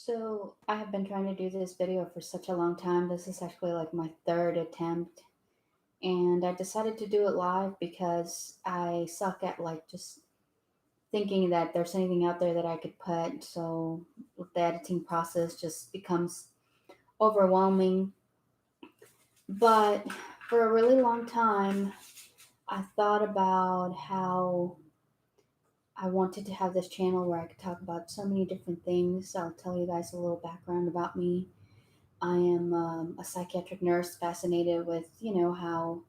So I have been trying to do this video for such a long time. This is actually like my third attempt. And I decided to do it live because I suck at like just thinking that there's anything out there that I could put. So the editing process just becomes overwhelming. But for a really long time, I thought about how I wanted to have this channel where I could talk about so many different things. I'll tell you guys a little background about me. I am a psychiatric nurse fascinated with, how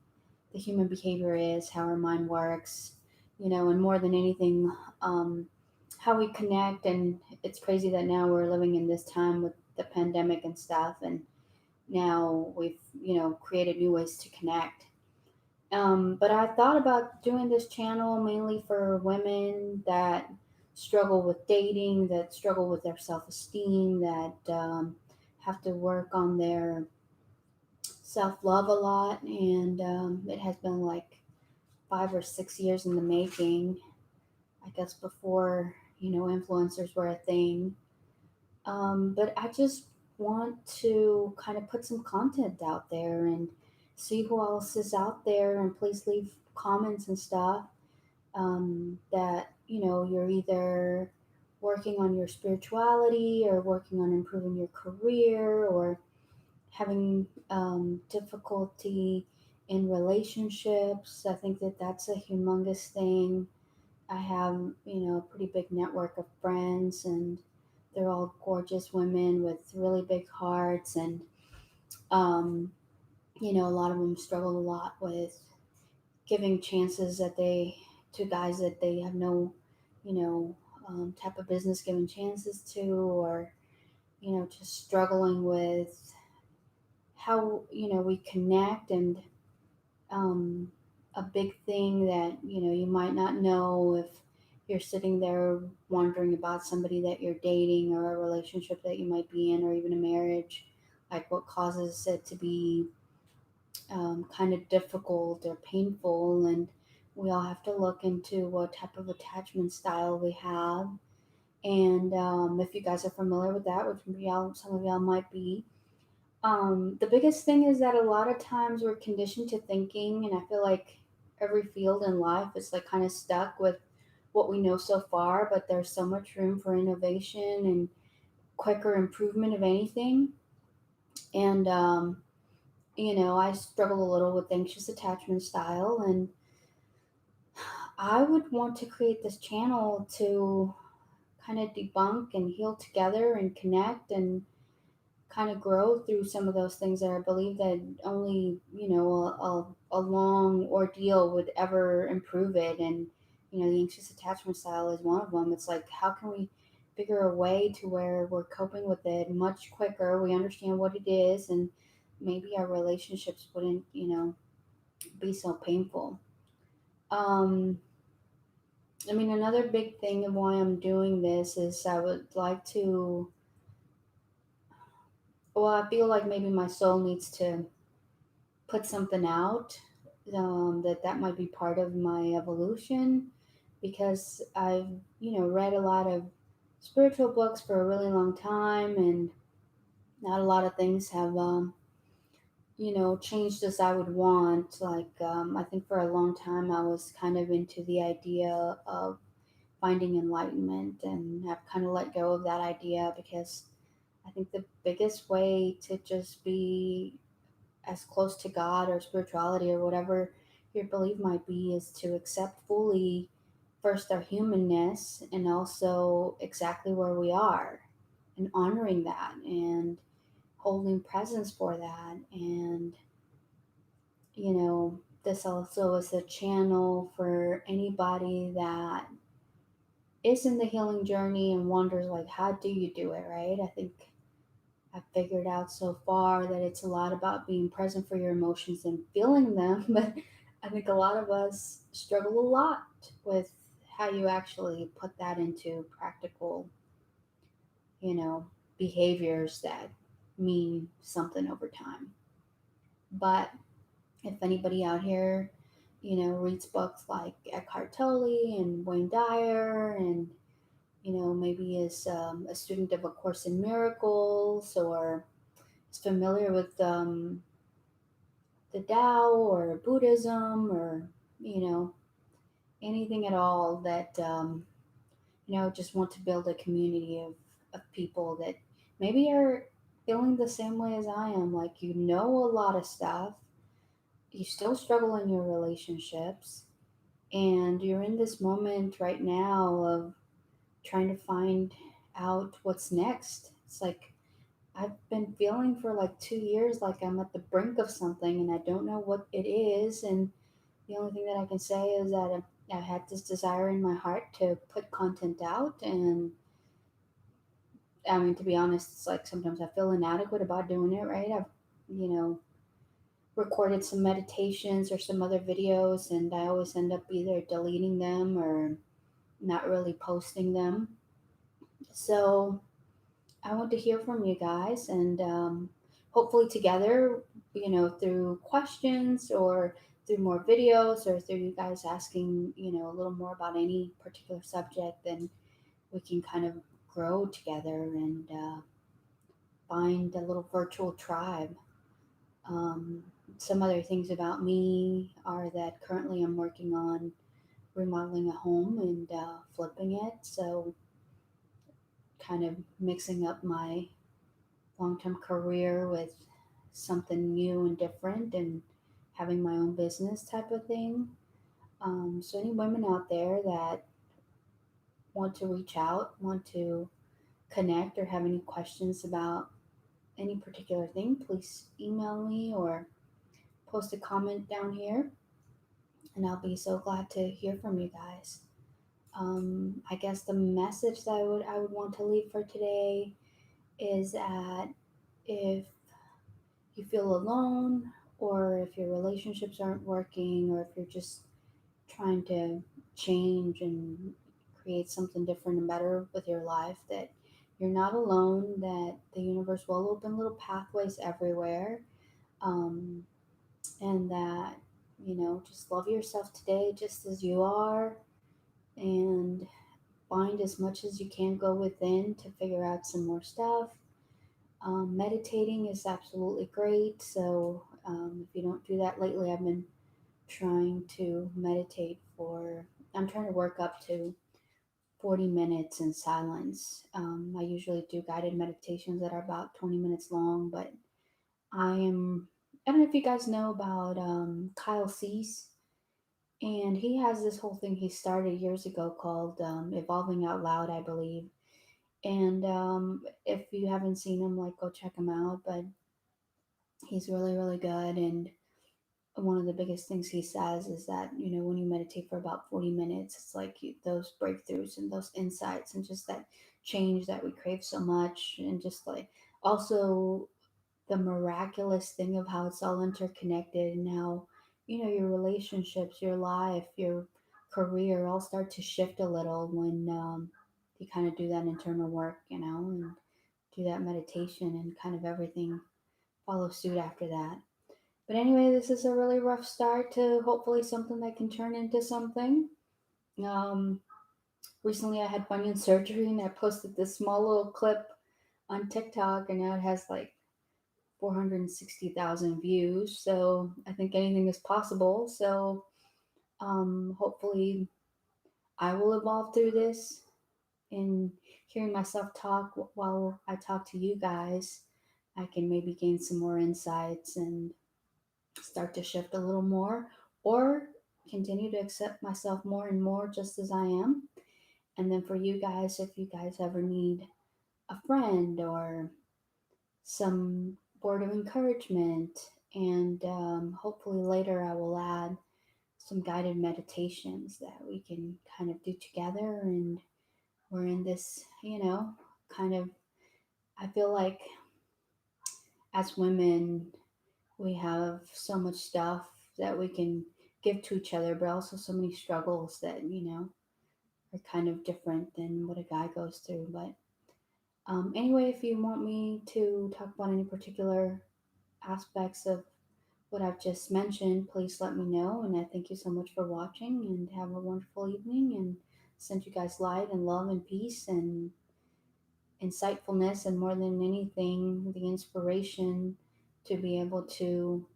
the human behavior is, how our mind works, and more than anything, um, how we connect. And it's crazy that now we're living in this time with the pandemic and stuff. And now we've, created new ways to connect. But I thought about doing this channel mainly for women that struggle with dating, that struggle with their self esteem, that have to work on their self love a lot, and it has been like 5 or 6 years in the making. I guess before influencers were a thing. But I just want to kind of put some content out there and see who else is out there, and please leave comments and stuff that you're either working on your spirituality or working on improving your career or having difficulty in relationships. I think that that's a humongous thing. I have, a pretty big network of friends, and they're all gorgeous women with really big hearts. And, um, a lot of them struggle a lot with giving chances to guys that they have no, you know, type of business giving chances to, or, just struggling with how we connect. And um, a big thing that you might not know if you're sitting there wondering about somebody that you're dating or a relationship that you might be in, or even a marriage, like what causes it to be kind of difficult or painful. And we all have to look into what type of attachment style we have. And if you guys are familiar with that, which maybe some of y'all might be, the biggest thing is that a lot of times we're conditioned to thinking, and I feel like every field in life is like kind of stuck with what we know so far, but there's so much room for innovation and quicker improvement of anything. And, I struggle a little with anxious attachment style, and I would want to create this channel to kind of debunk and heal together and connect and kind of grow through some of those things that I believe that only a long ordeal would ever improve it. And the anxious attachment style is one of them. It's like, how can we figure a way to where we're coping with it much quicker, we understand what it is, and maybe our relationships wouldn't be so painful. um I mean, another big thing of why I'm doing this is I would like to, well, I feel like maybe my soul needs to put something out, that might be part of my evolution, because I've read a lot of spiritual books for a really long time, and not a lot of things have changed as I would want. Like, I think for a long time I was kind of into the idea of finding enlightenment, and I've kind of let go of that idea because I think the biggest way to just be as close to God or spirituality or whatever your belief might be is to accept fully first our humanness, and also exactly where we are, and honoring that and holding presence for that. And this also is a channel for anybody that is in the healing journey and wonders, like, how do you do it, right? I think I've figured out so far that it's a lot about being present for your emotions and feeling them. But I think a lot of us struggle a lot with how you actually put that into practical, you know, behaviors that mean something over time. But if anybody out here, reads books like Eckhart Tolle and Wayne Dyer, and maybe is a student of A Course in Miracles, or is familiar with the Tao or Buddhism, or you know anything at all that just want to build a community of people that maybe are feeling the same way as I am. Like, a lot of stuff, you still struggle in your relationships, and you're in this moment right now of trying to find out what's next. It's like I've been feeling for like 2 years like I'm at the brink of something and I don't know what it is. And the only thing that I can say is that I had this desire in my heart to put content out. And I mean, to be honest, it's like sometimes I feel inadequate about doing it, right? I've, you know, recorded some meditations or some other videos, and I always end up either deleting them or not really posting them. So I want to hear from you guys, and hopefully together, through questions or through more videos or through you guys asking, a little more about any particular subject, then we can kind of grow together and find a little virtual tribe. Um, some other things about me are that currently I'm working on remodeling a home and flipping it. So, kind of mixing up my long term career with something new and different and having my own business type of thing. So, any women out there that want to reach out, want to connect, or have any questions about any particular thing, please email me or post a comment down here, and I'll be so glad to hear from you guys. I guess the message that I would want to leave for today is that if you feel alone, or if your relationships aren't working, or if you're just trying to change and create something different and better with your life, that you're not alone, that the universe will open little pathways everywhere, um, and that, just love yourself today just as you are, and find as much as you can go within to figure out some more stuff. Meditating is absolutely great. So, if you don't do that lately, I've been trying to meditate I'm trying to work up to 40 minutes in silence. I usually do guided meditations that are about 20 minutes long, but I am, I don't know if you guys know about Kyle Cease, and he has this whole thing he started years ago called Evolving Out Loud, I believe. And if you haven't seen him, like, go check him out. But he's really, really good. And one of the biggest things he says is that, when you meditate for about 40 minutes, it's like those breakthroughs and those insights and just that change that we crave so much. And just like also the miraculous thing of how it's all interconnected, and how, your relationships, your life, your career all start to shift a little when you kind of do that internal work, and do that meditation, and kind of everything follows suit after that. But anyway, this is a really rough start to hopefully something that can turn into something. Um, Recently, I had bunion surgery, and I posted this small little clip on TikTok, and now it has like 460,000 views. So I think anything is possible. So hopefully, I will evolve through this. And hearing myself talk while I talk to you guys, I can maybe gain some more insights and start to shift a little more, or continue to accept myself more and more just as I am. And then for you guys, if you guys ever need a friend or some word of encouragement, and hopefully later I will add some guided meditations that we can kind of do together. And we're in this, kind of, I feel like as women, we have so much stuff that we can give to each other, but also so many struggles that, are kind of different than what a guy goes through. But anyway, if you want me to talk about any particular aspects of what I've just mentioned, please let me know. And I thank you so much for watching, and have a wonderful evening. And send you guys light and love and peace and insightfulness, and more than anything, the inspiration to be able to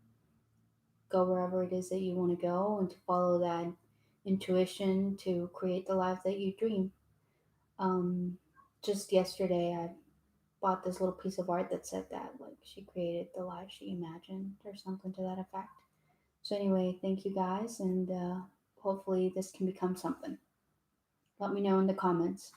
go wherever it is that you want to go and to follow that intuition to create the life that you dream. Um, just yesterday, I bought this little piece of art that said that, like, she created the life she imagined, or something to that effect. So, anyway, thank you guys, and hopefully, this can become something. Let me know in the comments.